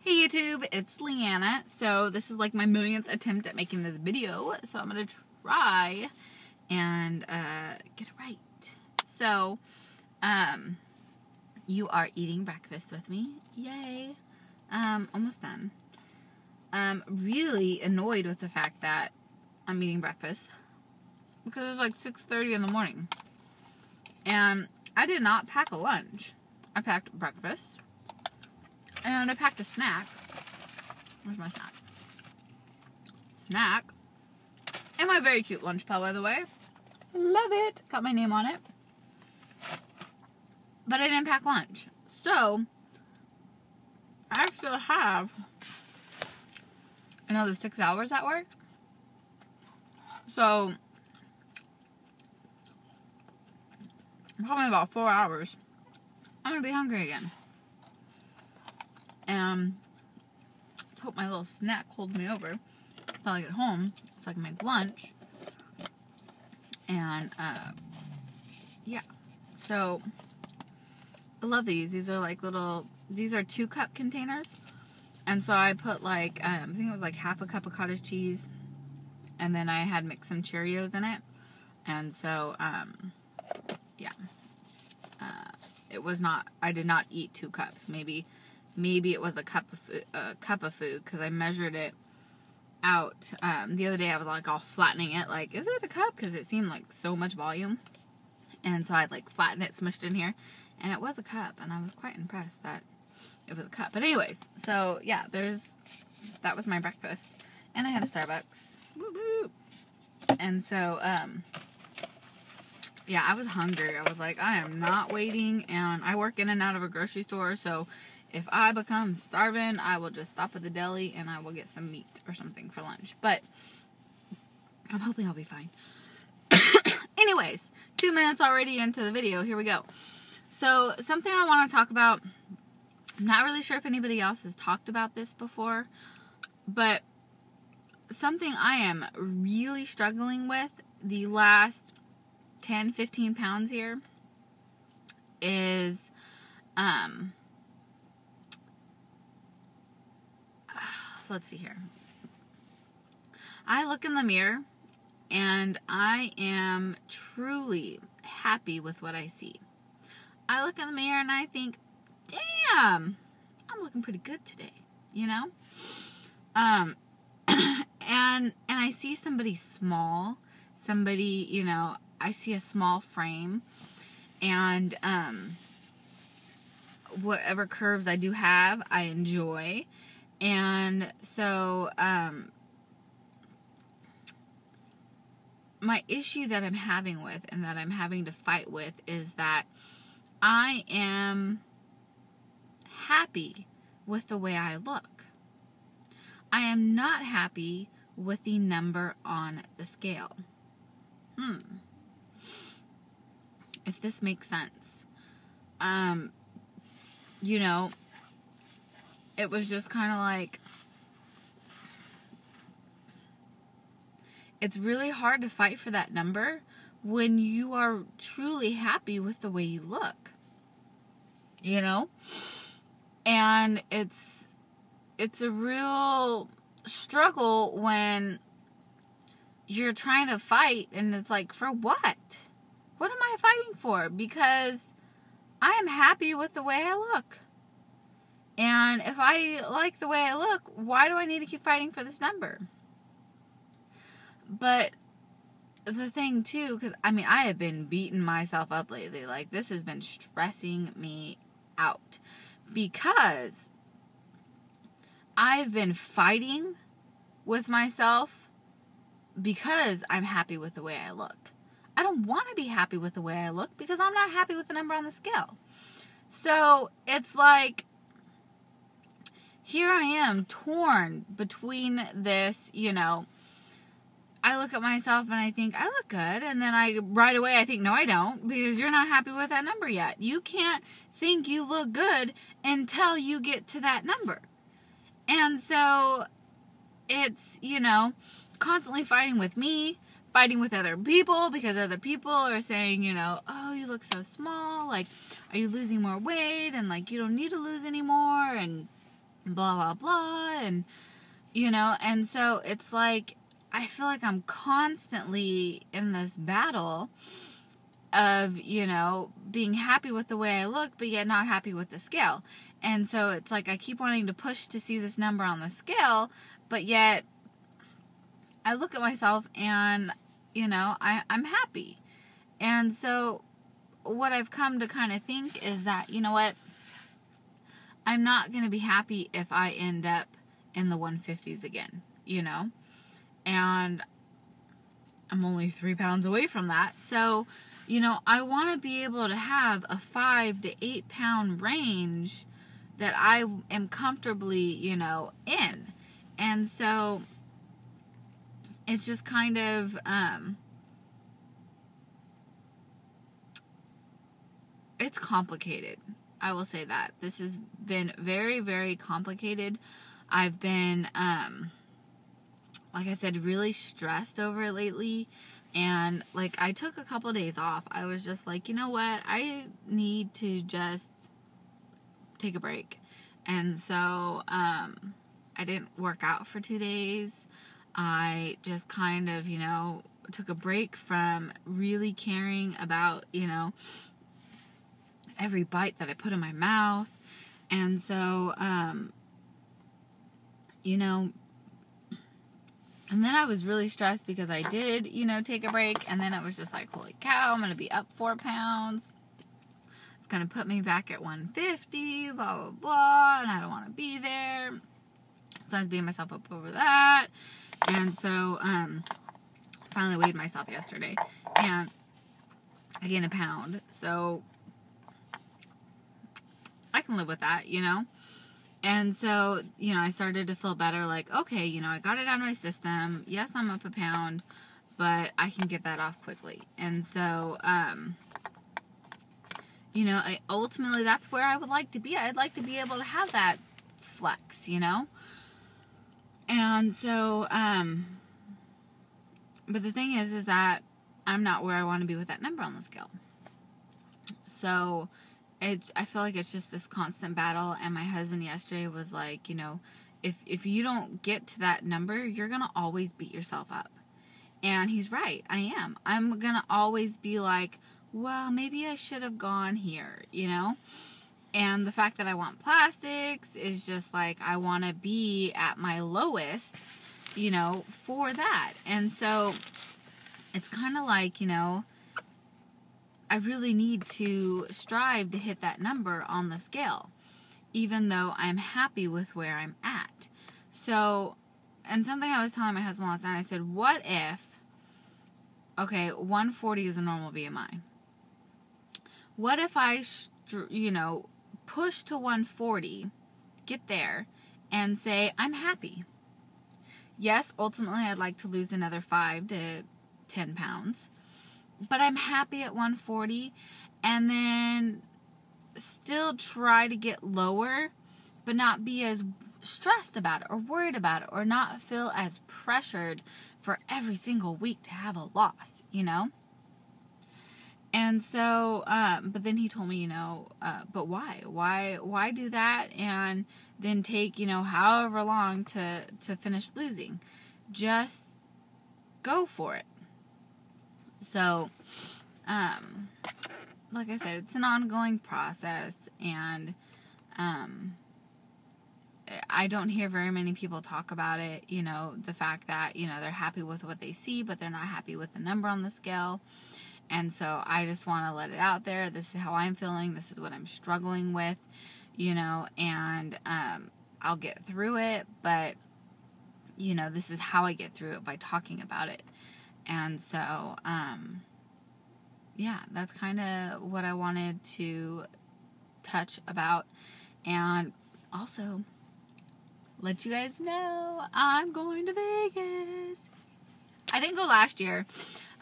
Hey YouTube, it's Leanna. So this is like my millionth attempt at making this video, so I'm gonna try and get it right. So, you are eating breakfast with me. Yay. Almost done. Really annoyed with the fact that I'm eating breakfast because it's like 6:30 in the morning. And I did not pack a lunch. I packed breakfast. And I packed a snack. Where's my snack? Snack. And my very cute lunch pail, by the way. Love it. Got my name on it. But I didn't pack lunch. So, I still have another 6 hours at work. So, probably about 4 hours. I'm going to be hungry again. And let's hope my little snack holds me over until I get home so I can make lunch. And, yeah. So, I love these. These are like these are 2-cup containers. And so I put like, I think it was like half a cup of cottage cheese. And then I had mixed some Cheerios in it. And so, yeah. It was not, I did not eat 2 cups. Maybe it was a cup of food, because I measured it out. The other day I was like all flattening it, like, is it a cup? Because it seemed like so much volume. And so I'd like flattened it, smushed it in here, and it was a cup, and I was quite impressed that it was a cup. But anyways, so yeah, that was my breakfast. And I had a Starbucks. Woo woo. And so, yeah, I was hungry. I was like, I am not waiting, and I work in and out of a grocery store, so if I become starving, I will just stop at the deli and I will get some meat or something for lunch. But I'm hoping I'll be fine. Anyways, 2 minutes already into the video. Here we go. So, something I want to talk about. I'm not really sure if anybody else has talked about this before, but something I am really struggling with the last 10, 15 pounds here is, let's see here. I look in the mirror and I am truly happy with what I see. I look in the mirror and I think, damn, I'm looking pretty good today, you know? And I see somebody small, somebody, you know, I see a small frame, and whatever curves I do have, I enjoy. And so, my issue that I'm having with, and that I'm having to fight with, is that I am happy with the way I look. I am not happy with the number on the scale. If this makes sense. You know, it was just kind of like, it's really hard to fight for that number when you are truly happy with the way you look. You know? And it's a real struggle when you're trying to fight and it's like, for what? What am I fighting for? Because I am happy with the way I look. And if I like the way I look, why do I need to keep fighting for this number? But the thing too, because I mean, I have been beating myself up lately. Like, this has been stressing me out. Because I've been fighting with myself because I'm happy with the way I look. I don't want to be happy with the way I look because I'm not happy with the number on the scale. So, it's like, here I am torn between this, you know, I look at myself and I think, I look good, and then right away I think, no I don't, because you're not happy with that number yet. You can't think you look good until you get to that number. And so, it's, you know, constantly fighting with me, fighting with other people, because other people are saying, you know, oh, you look so small, like, are you losing more weight, and like, you don't need to lose anymore, and blah, blah, blah. And, you know, and so it's like, I feel like I'm constantly in this battle of, you know, being happy with the way I look, but yet not happy with the scale. And so it's like I keep wanting to push to see this number on the scale, but yet I look at myself and, you know, I'm happy. And so what I've come to kind of think is that, you know what, I'm not going to be happy if I end up in the 150s again, you know, and I'm only 3 pounds away from that. So, you know, I want to be able to have a 5 to 8 pound range that I am comfortably, you know, in. And so it's just kind of, it's complicated. I will say that. This has been very, very complicated. I've been, like I said, really stressed over it lately. And, like, I took a couple days off. I was just like, you know what? I need to just take a break. And so, I didn't work out for 2 days. I just kind of, you know, took a break from really caring about, you know, every bite that I put in my mouth. And so, you know, and then I was really stressed because I did, you know, take a break. And then it was just like, holy cow, I'm going to be up 4 pounds. It's going to put me back at 150, blah, blah, blah. And I don't want to be there. So I was beating myself up over that. And so, finally weighed myself yesterday. And I gained a pound. So I can live with that, you know. And so, you know, I started to feel better, like, okay, you know, I got it out of my system. Yes, I'm up a pound, but I can get that off quickly. And so, you know, ultimately that's where I would like to be. I'd like to be able to have that flex, you know. And so, but the thing is that I'm not where I want to be with that number on the scale. So I feel like it's just this constant battle. And my husband yesterday was like, you know, if you don't get to that number, you're going to always beat yourself up. And he's right. I am. I'm going to always be like, well, maybe I should have gone here, you know? And the fact that I want plastics is just like, I want to be at my lowest, you know, for that. And so it's kind of like, you know, I really need to strive to hit that number on the scale, even though I'm happy with where I'm at. So, and something I was telling my husband last night, I said, what if, okay, 140 is a normal BMI. What if I, you know, push to 140, get there, and say, I'm happy. Yes, ultimately I'd like to lose another 5 to 10 pounds. But I'm happy at 140, and then still try to get lower, but not be as stressed about it or worried about it or not feel as pressured for every single week to have a loss, you know? And so, but then he told me, you know, but why? Why do that and then take, you know, however long to finish losing? Just go for it. So, like I said, it's an ongoing process, and I don't hear very many people talk about it, you know, the fact that, you know, they're happy with what they see, but they're not happy with the number on the scale. And so I just want to let it out there. This is how I'm feeling. This is what I'm struggling with, you know, and I'll get through it, but, you know, this is how I get through it, by talking about it. And so, yeah, that's kind of what I wanted to touch about. And also, let you guys know I'm going to Vegas. I didn't go last year,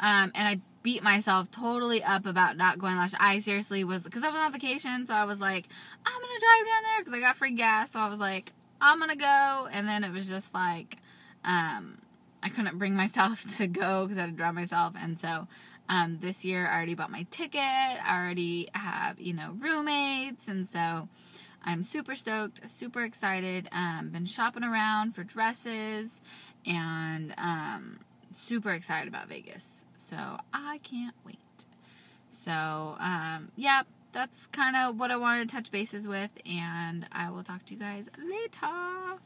and I beat myself totally up about not going last year. I seriously was, because I was on vacation, so I was like, I'm going to drive down there, because I got free gas, so I was like, I'm going to go. And then it was just like, I couldn't bring myself to go because I had to drive myself. And so this year I already bought my ticket. I already have, you know, roommates. And so I'm super stoked, super excited. Been shopping around for dresses and super excited about Vegas. So I can't wait. So, yeah, that's kind of what I wanted to touch bases with, and I will talk to you guys later.